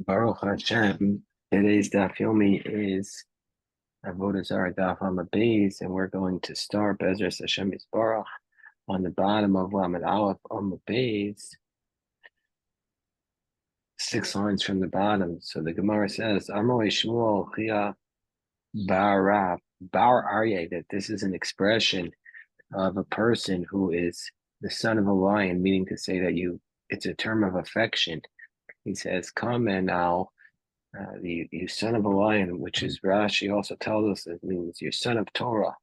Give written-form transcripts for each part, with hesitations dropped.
Baruch Hashem. Today's daf yomi is Avodah Zarah daf Beis, and we're going to start Bezras Hashem Yisbarach on the bottom of Lamed Aleph Beis, 6 lines from the bottom. So the Gemara says, Amrei Shmuel Chia Bar Rav Bar Aryeh, that this is an expression of a person who is the son of a lion, meaning to say that it's a term of affection. He says, "Come and you son of a lion," which is Rashi also tells us it means your son of Torah,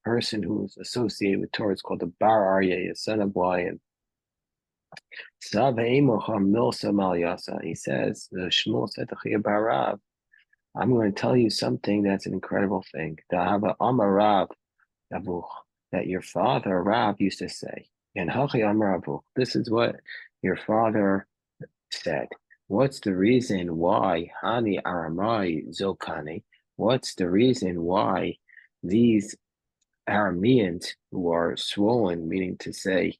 person who is associated with Torah. It's called the Bar Aryeh, a son of lion. Sav Eimucha Milsa Mal. He says, the Shmuel said to Chia Barav, I'm going to tell you something that's an incredible thing. Dahava Amarav Avuch, that your father Rav used to say. And Hachi Amaravuch, this is what your father said. What's the reason why Hani Aramai Zokani? What's the reason why these Arameans who are swollen, meaning to say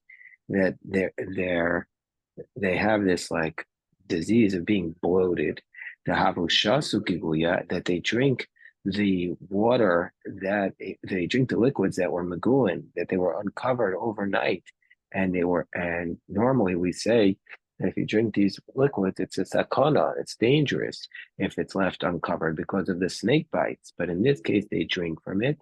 that they have this like disease of being bloated, the Havushasu Giguya, that they drink the water, that they drink the liquids that were Maguin, that they were uncovered overnight, and normally we say that if you drink these liquids, it's a sakana, it's dangerous if it's left uncovered because of the snake bites. But in this case, they drink from it.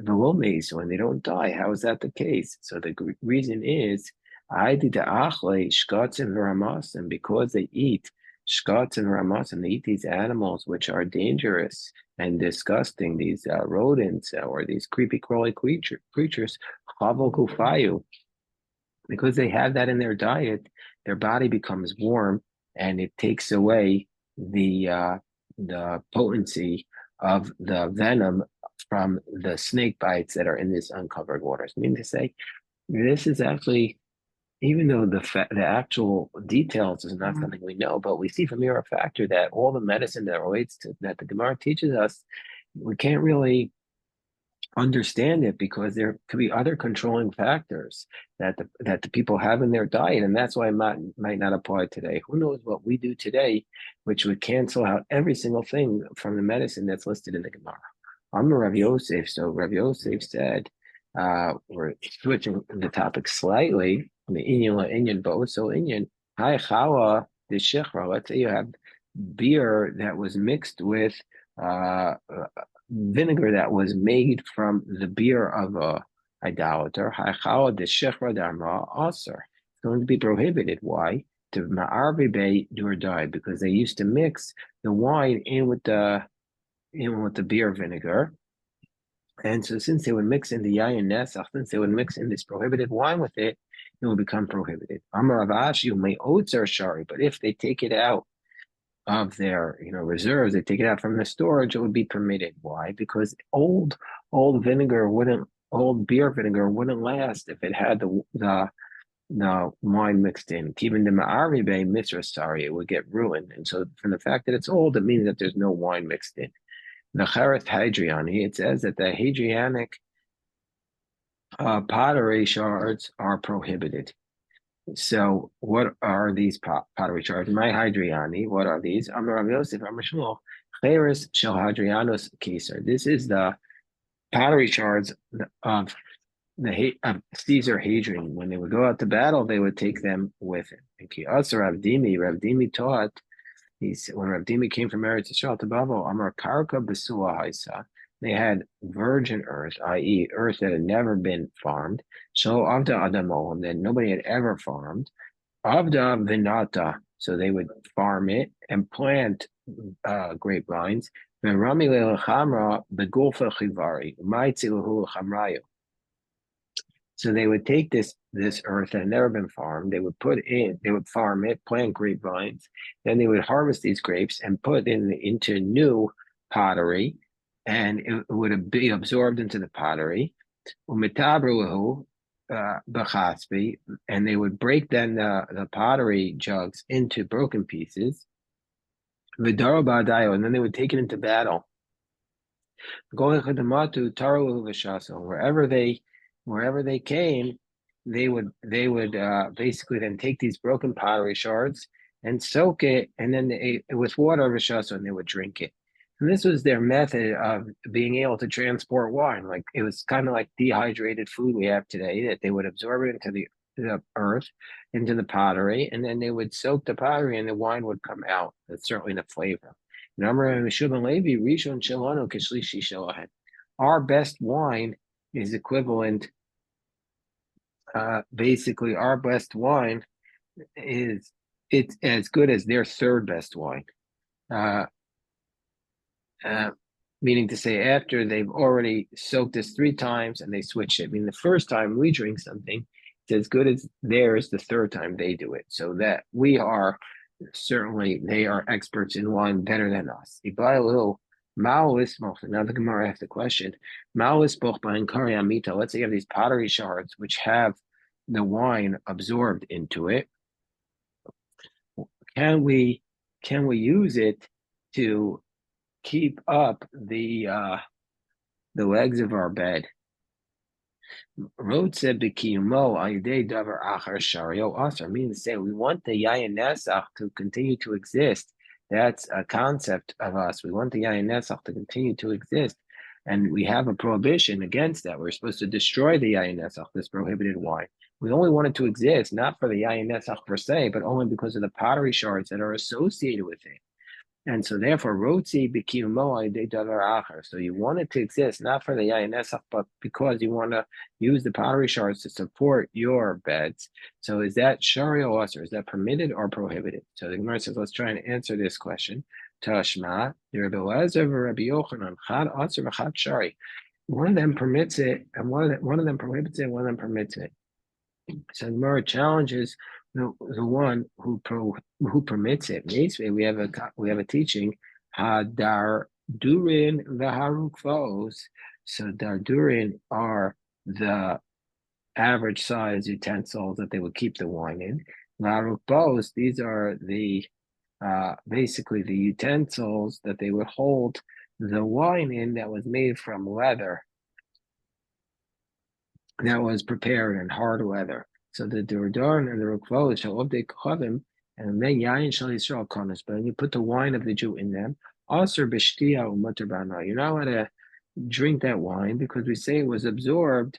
So when they don't die, how is that the case? So the reason is, I did the achle shkats and ramasim, because they eat shkats and ramasim, they eat these animals which are dangerous and disgusting, these rodents or these creepy crawly creatures, chaval kufayu, because they have that in their diet, their body becomes warm and it takes away the potency of the venom from the snake bites that are in this uncovered waters. I mean to say, this is actually, even though the actual details is not something we know, but we see from here a factor that all the medicine that relates to that the Gemara teaches us, we can't really understand it because there could be other controlling factors that the people have in their diet, and that's why it might not apply today. Who knows what we do today, which would cancel out every single thing from the medicine that's listed in the Gemara. I'm a Rav Yosef, so Rav Yosef said, we're switching the topic slightly from the Inyan, but also Inyan. Hi Chawa the Shechra. Let's say you have beer that was mixed with vinegar that was made from the beer of a idolater. It's going to be prohibited. Why? To ma'arbi dur die, because they used to mix the wine in with the beer vinegar. And so since they would mix in the yayin nesach, since they would mix in this prohibited wine with it, it will become prohibited. Amar Avashi, you may otzer shari, but if they take it out of their reserves, they take it out from the storage, it would be permitted. Why? Because old beer vinegar wouldn't last if it had the wine mixed in. Even the ma'aribe misra sari, it would get ruined. And so from the fact that it's old, it means that there's no wine mixed in. The Chareth Hadriani, it says that the Hadrianic pottery shards are prohibited. So what are these pottery shards? My Hadriani, what are these? Amar Rav Yosef, Amar Shmuel, Cheres Shel Hadrianus Caesar. This is the pottery shards of Caesar Hadrian. When they would go out to battle, they would take them with him. And also Rav Dimi taught, when Rav Dimi came from Eretz Yisrael to Babel, Amar Karka Besua Haisa, they had virgin earth, i.e., earth that had never been farmed. So Avda Adamohim, that nobody had ever farmed. Avda Vinata, so they would farm it and plant grapevines. Rami Lelechamra Begulfa Chivari, Maitzilahu Chamrayu. So they would take this earth that had never been farmed, they would farm it, plant grapevines, then they would harvest these grapes and put into new pottery, and it would be absorbed into the pottery. And they would break then the pottery jugs into broken pieces. And then they would take it into battle. Wherever they came, they would basically then take these broken pottery shards and soak it, and then with water rishasa, and they would drink it. And this was their method of being able to transport wine. Like it was kind of like dehydrated food we have today, that they would absorb it into the earth, into the pottery, and then they would soak the pottery, and the wine would come out. That's certainly the flavor. Our best wine is equivalent. Basically, our best wine is it's as good as their third best wine. Uh, uh, Meaning to say, after they've already soaked this 3 times and they switch it. I mean, the first time we drink something, it's as good as theirs the third time they do it. So that we are certainly, they are experts in wine better than us. Now the Gemara asked the question, let's say you have these pottery shards which have the wine absorbed into it. Can we use it to keep up the legs of our bed? Road said b'kiyumo ayidei davar achar shario asar. Meaning to say, we want the yayin nesach to continue to exist. That's a concept of us. We want the yayin nesach to continue to exist, and we have a prohibition against that. We're supposed to destroy the yayin nesach, this prohibited wine. We only want it to exist, not for the yayin nesach per se, but only because of the pottery shards that are associated with it. And so therefore, rotzi b'kiyumo de davar acher. So you want it to exist, not for the yayin nesach, but because you want to use the pottery shards to support your beds. So is that shari or is that permitted or prohibited? So the Gemara says, let's try and answer this question. Tashma, Rabbi Elazar, Rabbi Yochanan, chad aser v'chad shari. One of them permits it, and one of them prohibits it, and one of them permits it. So the Gemara challenges the one who permits it. Basically, we have a teaching hadar durin v'harukvos. So dardurin are the average size utensils that they would keep the wine in. V'harukvos, these are the basically the utensils that they would hold the wine in, that was made from leather, that was prepared in hard leather. So the Durdan and the Rukvot shall obey Chavim, and then Yain shall Yisrael Konos. But when you put the wine of the Jew in them, Aser Bishtia Umutter Bana. You're not allowed to drink that wine because we say it was absorbed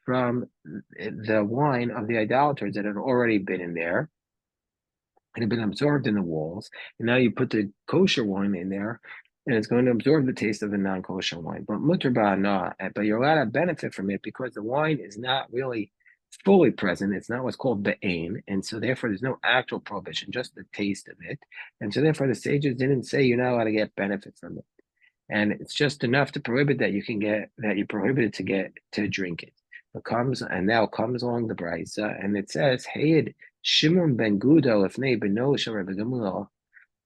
from the wine of the idolaters that had already been in there. It had been absorbed in the walls, and now you put the kosher wine in there, and it's going to absorb the taste of the non-kosher wine. But mutter ba'ana, but you're allowed to benefit from it because the wine is not really fully present. It's not what's called be'ain, and so therefore there's no actual prohibition, just the taste of it. And so therefore the sages didn't say you're not allowed to get benefit from it. And it's just enough to prohibit that you're prohibited to drink it. Now comes along the brisa, and it says, "Hey, Shimon ben Guda lefnei beno shel Rabbi Gamliel."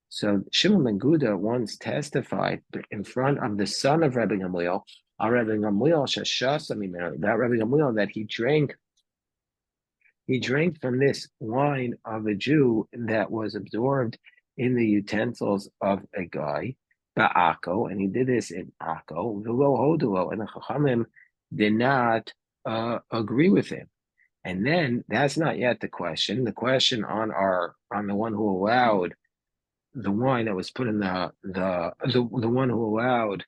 So Shimon ben Guda once testified in front of the son of Rabbi Gamliel, Rabbi Gamliel shashasa mimenu, that Rabbi Gamliel, that he drank from this wine of a Jew that was absorbed in the utensils of a guy, ba'ako, and he did this in Akko, v'lo hodulo, and the Chachamim did not agree with him. And then that's not yet the question. The question on the one who allowed the wine that was put in the one who allowed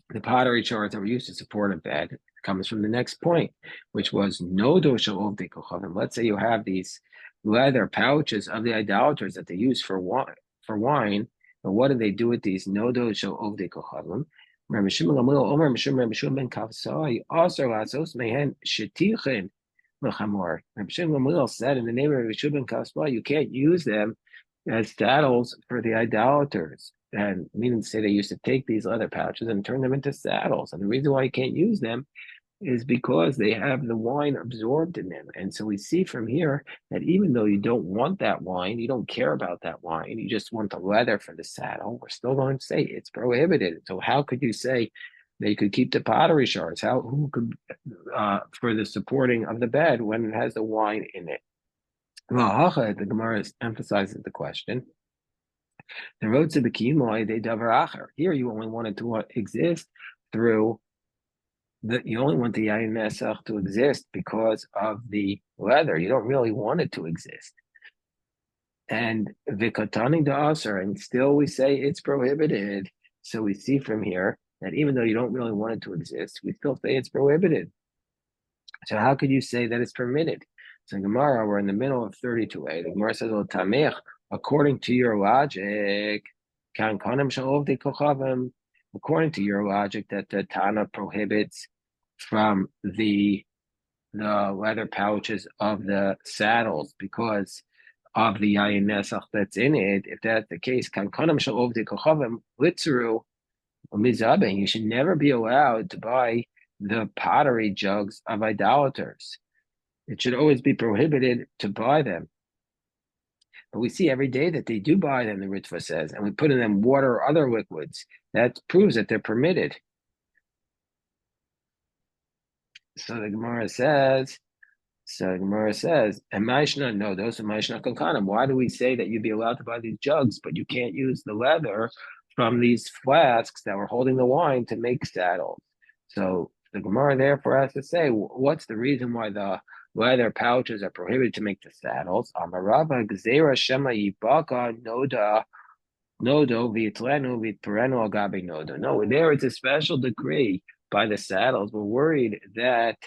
the pottery shards that were used to support a bed comes from the next point, which was no dosha ovdei kochavim. Let's say you have these leather pouches of the idolaters that they use for wine. But what do they do with these no dosha ovdei kochavim? Rabbi Shimon ben Kavsai also asos mehen shetichin l'chamor. Rabbi Shimon Gamliel said in the name of Rabbi Shimon ben Kavsai, you can't use them as saddles for the idolaters. And meaning to say they used to take these leather pouches and turn them into saddles. And the reason why you can't use them is because they have the wine absorbed in them. And so we see from here that even though you don't want that wine, you don't care about that wine, you just want the leather for the saddle, we're still going to say it's prohibited. So how could you say they could keep the pottery shards? Who could for the supporting of the bed when it has the wine in it? The Gemara emphasizes the question. The road to the kimoy de davar acher. Here you only want it to exist through you only want the yayin nesach to exist because of the leather. You don't really want it to exist. and vikotani da asar, and still we say it's prohibited. So we see from here that even though you don't really want it to exist, we still say it's prohibited. So how could you say that it's permitted? So Gemara, we're in the middle of 32a. The Gemara says, "Well, tamich, according to your logic, kan konim shalov kochavim." According to your logic, that the Tana prohibits from the leather pouches of the saddles because of the yayin nesach that's in it. If that's the case, kan konim shalov kochavim litzeru. You should never be allowed to buy the pottery jugs of idolaters. It should always be prohibited to buy them. But we see every day that they do buy them, the Ritva says, and we put in them water or other liquids. That proves that they're permitted. So the Gemara says, and Maishna, no, those are Maishna Kankanim. Why do we say that you'd be allowed to buy these jugs, but you can't use the leather from these flasks that were holding the wine to make saddles? So the Gemara therefore has to say, what's the reason why the leather pouches are prohibited to make the saddles? Amarava Gzera Shema Yibaka Noda Nodo Vitlenu Vitperenu Agabe Nodo. No, there it's a special decree by the saddles. We're worried that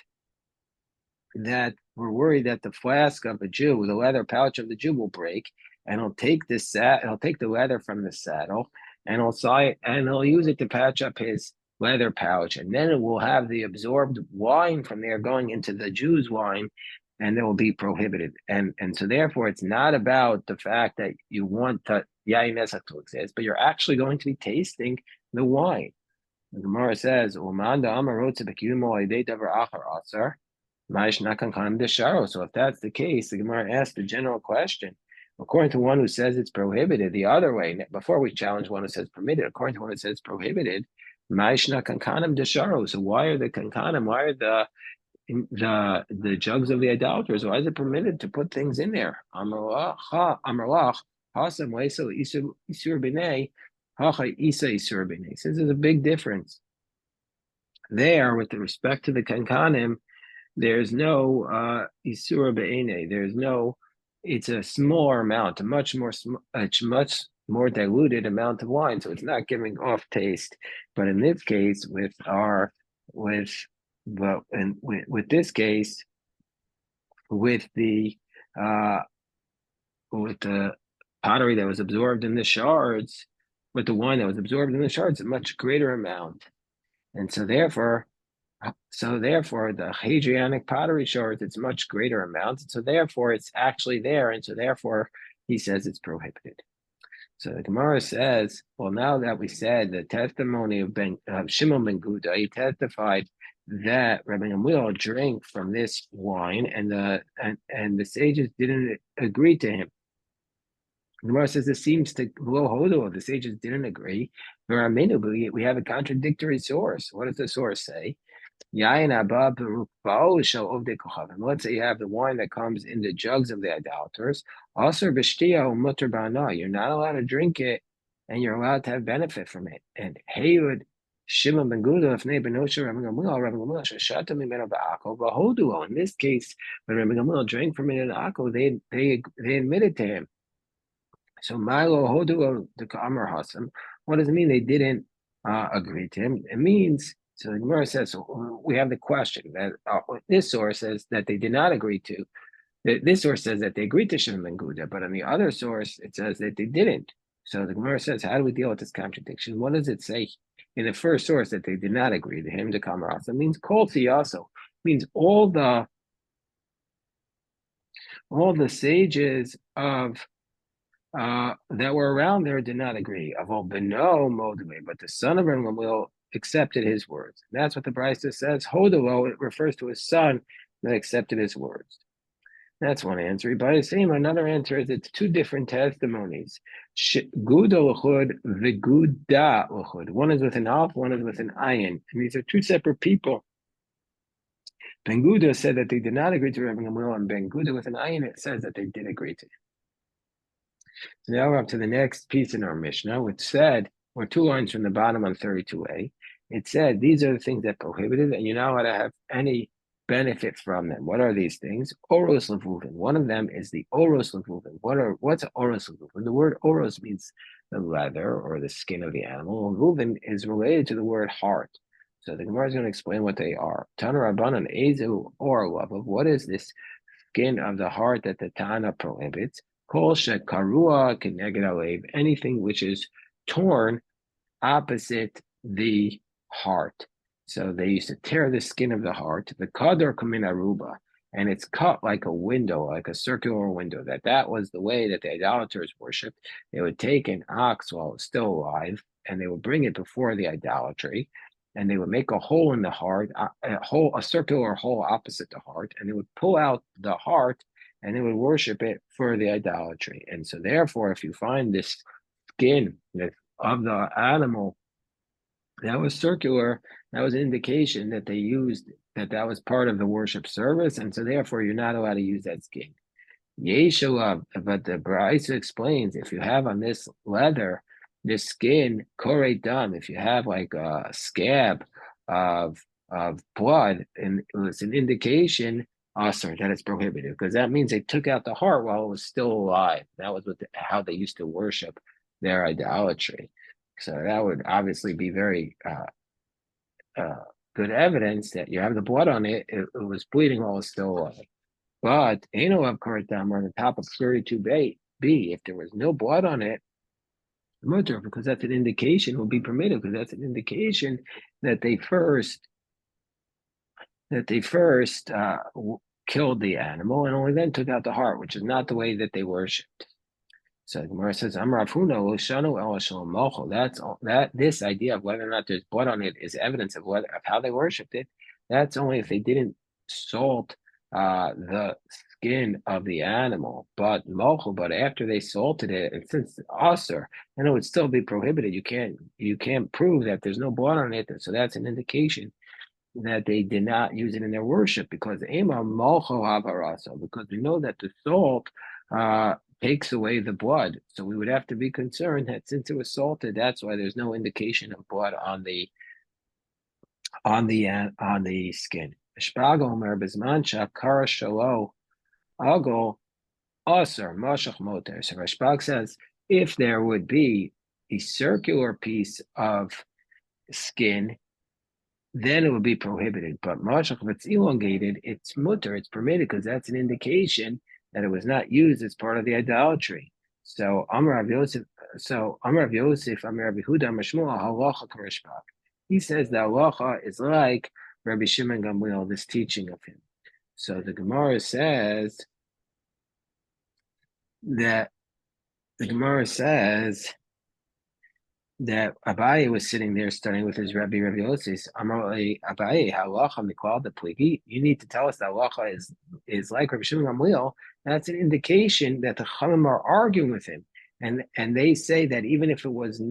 the flask of a Jew, the leather pouch of the Jew, will break, and he'll take the leather from the saddle, and he'll use it to patch up his leather pouch, and then it will have the absorbed wine from there going into the Jew's wine, and it will be prohibited. And so therefore, it's not about the fact that you want yayin nesach to exist, but you're actually going to be tasting the wine. The Gemara says, so if that's the case, the Gemara asks the general question. According to one who says it's prohibited, the other way, before we challenge one who says permitted, according to one who says prohibited, so why are the kankanim, why are the jugs of the idolaters, why is it permitted to put things in there? Says there's a big difference. There, with respect to the kankanim, there's no isura be'ene. There's no. It's a smaller amount, a much more diluted amount of wine, so it's not giving off taste. But in this case, with the pottery that was absorbed in the shards, with the wine that was absorbed in the shards, a much greater amount, and so therefore the Hadrianic pottery shards, it's much greater amount. So therefore it's actually there. And so therefore he says it's prohibited. So the Gemara says, well, now that we said the testimony of Shimon ben Guda, he testified that Rabbi Gamliel drank from this wine, and the sages didn't agree to him. The Gemara says this seems to the sages didn't agree. We have a contradictory source. What does the source say? Let's say you have the wine that comes in the jugs of the idolaters. You're not allowed to drink it, and you're allowed to have benefit from it. And Hayud Shimon ben Guda, in this case, when Rabbi Gamliel drank from it in Akko, they admitted to him. So Milo Hodu the Kamar Hasam. What does it mean they didn't agree to him? It means, so the Gemara says, so we have the question that this source says that they did not agree to. This source says that they agreed to Shimon ben Guda, but on the other source it says that they didn't. So the Gemara says, how do we deal with this contradiction? What does it say in the first source that they did not agree to him? The Kamar Hasam means kol tiyaso, means all the sages of that were around there did not agree. But the son of Rabbi Gamliel accepted his words. That's what the Brisa says. Hodelo, it refers to his son that accepted his words. That's one answer. By the same, another answer is it's two different testimonies. Guda l'chud v'guda l'chud. One is with an alf, one is with an ayin. And these are two separate people. Ben Guda said that they did not agree to Rabbi Gamliel, and Ben Guda with an ayin, it says that they did agree to him. So now we're up to the next piece in our Mishnah, which said, or 2 lines from the bottom on 32a, it said, these are the things that prohibited, and you're not allowed to have any benefit from them. What are these things? Oros levuvin. One of them is the oros levuvin. What's oros levuvin? The word oros means the leather or the skin of the animal. Levuvin is related to the word heart. So the Gemara is going to explain what they are. Tana Rabbanan Ezu or lavav. What is this skin of the heart that the Tana prohibits? Kol shekarua keneged alev. Anything which is torn opposite the heart. So they used to tear the skin of the heart, the kadar kamin aruba, and it's cut like a window, like a circular window. That was the way that the idolaters worshipped. They would take an ox while it's still alive, and they would bring it before the idolatry, and they would make a hole in the heart, a circular hole opposite the heart, and they would pull out the heart, and they would worship it for the idolatry. And so, therefore, if you find this skin of the animal that was circular, that was an indication that they used that was part of the worship service, and so therefore you're not allowed to use that skin. Yeshua, but the Brisa explains if you have on this leather, this skin, kore dam, if you have like a scab of blood, and it's an indication also that it's prohibited, because that means they took out the heart while it was still alive. That was how they used to worship their idolatry. So that would obviously be very good evidence that you have the blood on it. It was bleeding while it was still alive. But Eno of Karatam on the top of 32b, if there was no blood on it, mutter, because that's an indication, will be permitted, because that's an indication that they first killed the animal and only then took out the heart, which is not the way that they worshipped. So the Gemara says, this idea of whether or not there's blood on it is evidence of how they worshipped it. That's only if they didn't salt the skin of the animal, but after they salted it, and since aser, then it would still be prohibited. You can't prove that there's no blood on it, so that's an indication that they did not use it in their worship, because Ema Malcho Havarasa, because we know that the salt takes away the blood. So we would have to be concerned that since it was salted, that's why there's no indication of blood on the skin. Shpago Omer Bizman Shakara Shalo Agol Aser Mashach Moter. So Rashbag says if there would be a circular piece of skin, then it would be prohibited. But mashach, if it's elongated, it's mutter, it's permitted, because that's an indication that it was not used as part of the idolatry. So Amar Rav Yosef, Amar Rav Yehuda, Mashmuel, halacha karishbak. He says the halacha is like Rabbi Shimon Gamliel, this teaching of him. So the Gemara says that Abaye was sitting there studying with his Rabbi Yosef. Abaye, halacha miklal the pligi. You need to tell us that halacha is like Rabbi Shimon Gamliel. That's an indication that the Chachamim are arguing with him, and they say that even if it was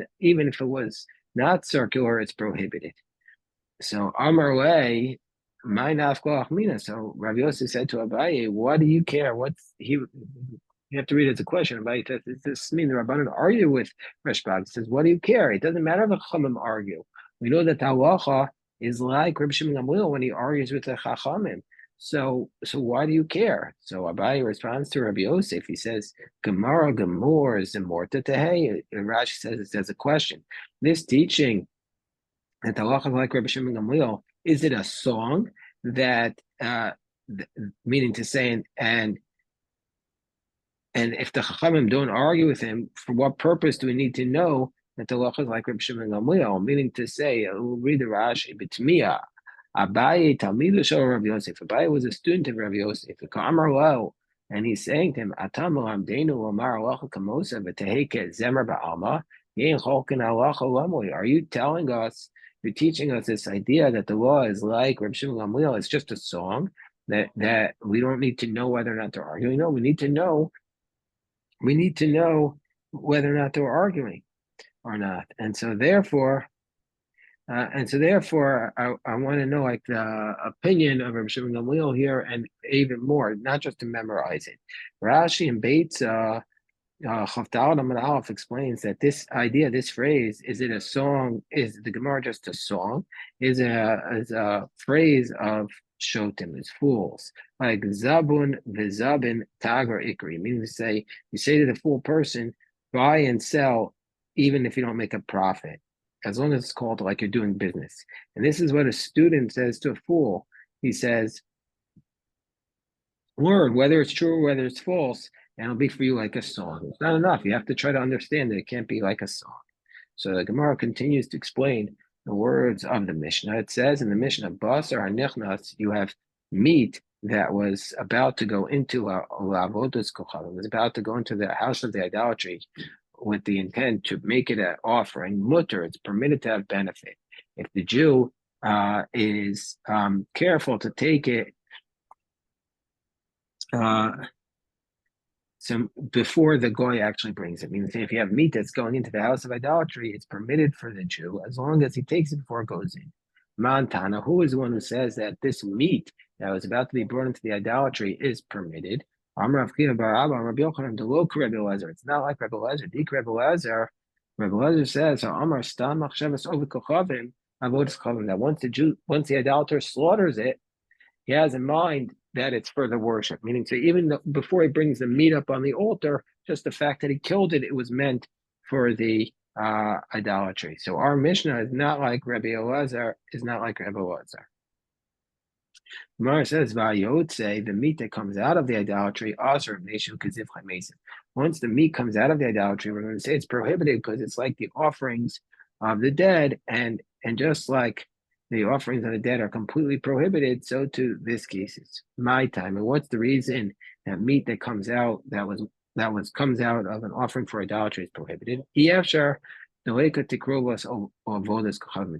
not circular, it's prohibited. So Amar Lei, my nafkoach mina. So Rabbi Yosef said to Abaye, "What do you care? You have to read it as a question. About does this mean the Rabbanan argue with Rashbag? It says, what do you care? It doesn't matter if the Chachamim argue. We know that the halacha is like Rabbi Shimon Gamliel when he argues with the Chachamim. So why do you care? So Abaye responds to Rabbi Yosef. He says, Gemara Gemor Zemorta Tehei. Rashi says it as a question. This teaching that the halacha is like Rabbi Shimon Gamliel, is it a song that, meaning to say, and if the Chachamim don't argue with him, for what purpose do we need to know that the halacha is like Rabbi Shimon Gamliel? Meaning to say, we'll read the Rashi, B'tmiya, Abaye Talmidu Shel Rabbi Yosef. Abaye was a student of Rabbi Yosef. K'amar lo, and he's saying to him, Atam Amdeinu Omar Halacha Kamosa V'Teheke Zemer Ba'alma Yein Cholkin Halacha Lamoi. Are you telling us? You're teaching us this idea that the law is like Rabbi Shimon Gamliel. It's just a song that we don't need to know whether or not they're arguing. No, we need to know whether or not they're arguing or not. And so therefore, I want to know like the opinion of Rabbi Shimon Gamliel here, and even more, not just to memorize it. Rashi and Bates Chavdal Amud Aleph explains that this idea, this phrase, is it a song? Is the Gemara just a song? Is a phrase of shotim, as fools. Like zabun v'zabin tagar ikri, meaning to say, you say to the fool person, buy and sell even if you don't make a profit, as long as it's called like you're doing business. And this is what a student says to a fool. He says, word, whether it's true or whether it's false, and it'll be for you like a song. It's not enough. You have to try to understand that it can't be like a song. So the Gemara continues to explain the words of the Mishnah. It says in the Mishnah, Basar hanichnas, you have meat that was about to go into Avodah Zarah, was about to go into the house of the idolatry with the intent to make it an offering. Mutter, it's permitted to have benefit. If the Jew is careful to take it so before the goy actually brings it, meaning if you have meat that's going into the house of idolatry, it's permitted for the Jew as long as he takes it before it goes in. Montana, who is the one who says that this meat that was about to be brought into the idolatry is permitted? It's not like Rebbe Lezer. Rebbe Lezer says, that once the idolater slaughters it, he has in mind that it's for the worship, meaning so even before he brings the meat up on the altar, just the fact that he killed it, it was meant for the idolatry. So our Mishnah is not like Rabbi Elazar, is not like Rabbi Elazar. Gemara says, "Vayotze," the meat that comes out of the idolatry, aser neshu kazif chaymesim. Once the meat comes out of the idolatry, we're going to say it's prohibited because it's like the offerings of the dead, and just like the offerings of the dead are completely prohibited, so too this case is my time. And what's the reason that meat that comes out comes out of an offering for idolatry is prohibited? It's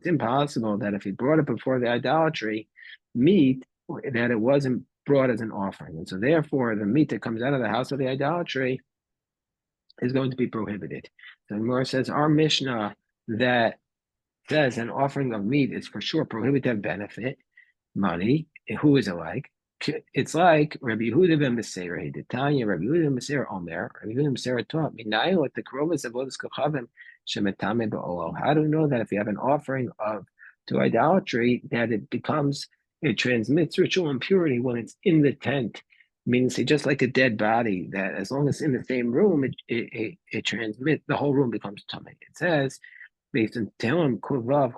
impossible that if he brought it before the idolatry, meat that it wasn't brought as an offering. And so therefore the meat that comes out of the house of the idolatry is going to be prohibited. So the Gemara says our Mishnah that says an offering of meat is for sure prohibited to have benefit, money. Who is it like? It's like Rabbi Yehuda ben Beseira. He Tanya, Rabbi Yehuda ben Beseira Omer. Rabbi Yehuda ben Beseira taught me, like the Krovas of Avodas Kochavim shemetame ba'olol. How do we know that if you have an offering to idolatry, that it transmits ritual impurity when it's in the tent? Meaning, say, just like a dead body, that as long as it's in the same room, it transmits, the whole room becomes tummy. It says, based on Tehillim Kuvav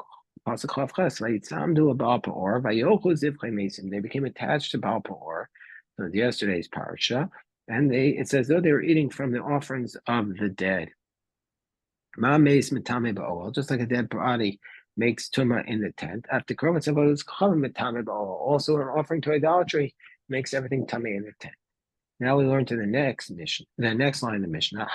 Pasuk Chav Ches, Vayitzamdu a Baal Peor, Vayochu Zivchei Mesim. They became attached to Baal Peor. So yesterday's parsha, and it's as though they were eating from the offerings of the dead. Ma Meis Mitame Ba'ol, just like a dead body makes tuma in the tent. After Krovitz Avodas Kochavim Mitame Ba'ol, also an offering to idolatry makes everything tummy in the tent. Now we learn to the next line of the Mishnah.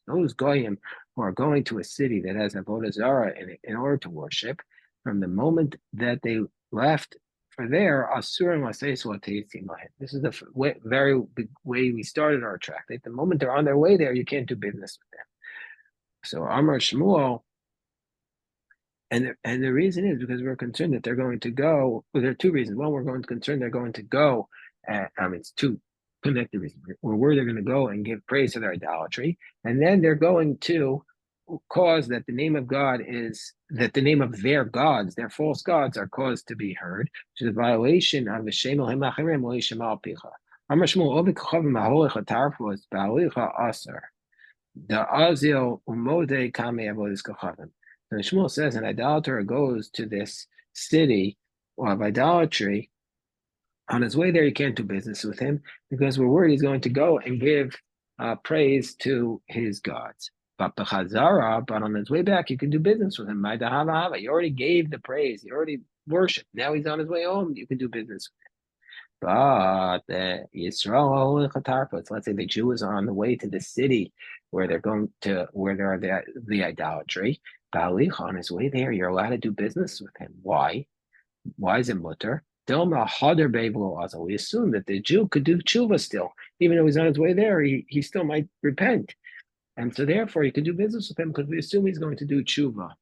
Those goyim who are going to a city that has Avodah Zarah in order to worship, from the moment that they left for there, asurim l'seisu ateisim lahem. This is the very big way we started our tractate. The moment they're on their way there, you can't do business with them. So Amar Shmuel. And the reason is because we're concerned that they're going to go. Well, there are two reasons. One, we're concerned they're going to go. It's two connected reasons. We're worried they're going to go and give praise to their idolatry, and then they're going to cause that the name of their gods, their false gods, are caused to be heard, which is a violation of the Shemel Hemachirim Lo Yishma Picha. Amar Shmuel Ovi Kochavim Ha'olech Hatarfos Ba'alicha Aser the Azil Umode Kame Avodas Kochavim. So Shmuel says an idolater goes to this city of idolatry. On his way there, you can't do business with him because we're worried he's going to go and give praise to his gods. But on his way back, you can do business with him. You already gave the praise. You already worshipped. Now he's on his way home. You can do business with him. But Yisrael, let's say the Jew is on the way to the city where there are the idolatry. On his way there, you're allowed to do business with him. Why? Why is it mutter? We assume that the Jew could do tshuva still, even though he's on his way there. He still might repent, and so therefore you can do business with him because we assume he's going to do tshuva.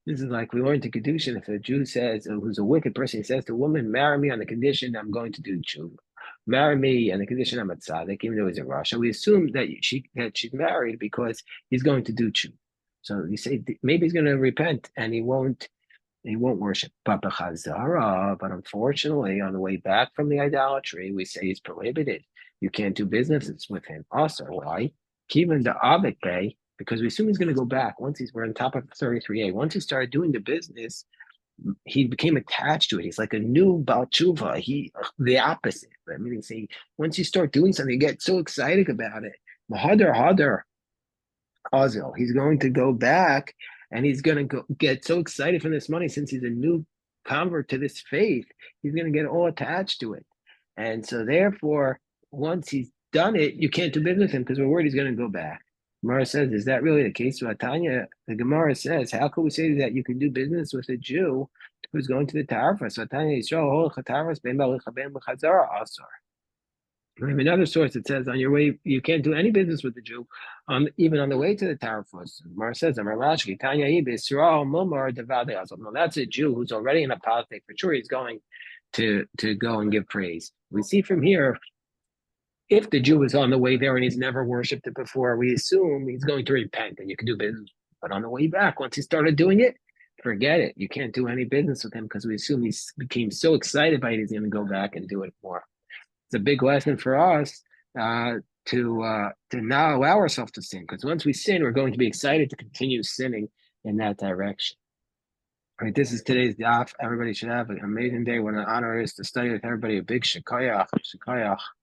This is like we learned in Kedushin. If a Jew says, who's a wicked person, he says to a woman, "Marry me on the condition I'm going to do tshuva. Marry me on the condition I'm a tzaddik," even though he's in Russia. We assume that she's married because he's going to do tshuva. So you say maybe he's going to repent and he won't He won't worship Avodah Zarah, but unfortunately, on the way back from the idolatry, we say he's prohibited. You can't do businesses with him. Also, why? Kivin the Avik Bay, because we assume he's going to go back once we're on top of 33a. Once he started doing the business, he became attached to it. He's like a new Baal Tshuva. The opposite. I mean, say once you start doing something, you get so excited about it. Mahadar Ozil. He's going to go back and he's going to get so excited from this money since he's a new convert to this faith. He's going to get all attached to it. And so, therefore, once he's done it, you can't do business with him because we're worried he's going to go back. Gemara says, is that really the case? So Tanya, the Gemara says, how can we say that you can do business with a Jew who's going to the Tarfa? So Tanya Yisrael, we have another source that says on your way you can't do any business with the Jew, even on the way to the Tarfos. Mar says, no, that's a Jew who's already in a politic. For sure, he's going to go and give praise. We see from here, if the Jew is on the way there and he's never worshipped it before, we assume he's going to repent and you can do business. But on the way back, once he started doing it, forget it. You can't do any business with him because we assume he became so excited by it, he's going to go back and do it more. It's a big lesson for us to not allow ourselves to sin, because once we sin, we're going to be excited to continue sinning in that direction. All right, this is today's daf. Everybody should have an amazing day. What an honor it is to study with everybody. A big shekayach.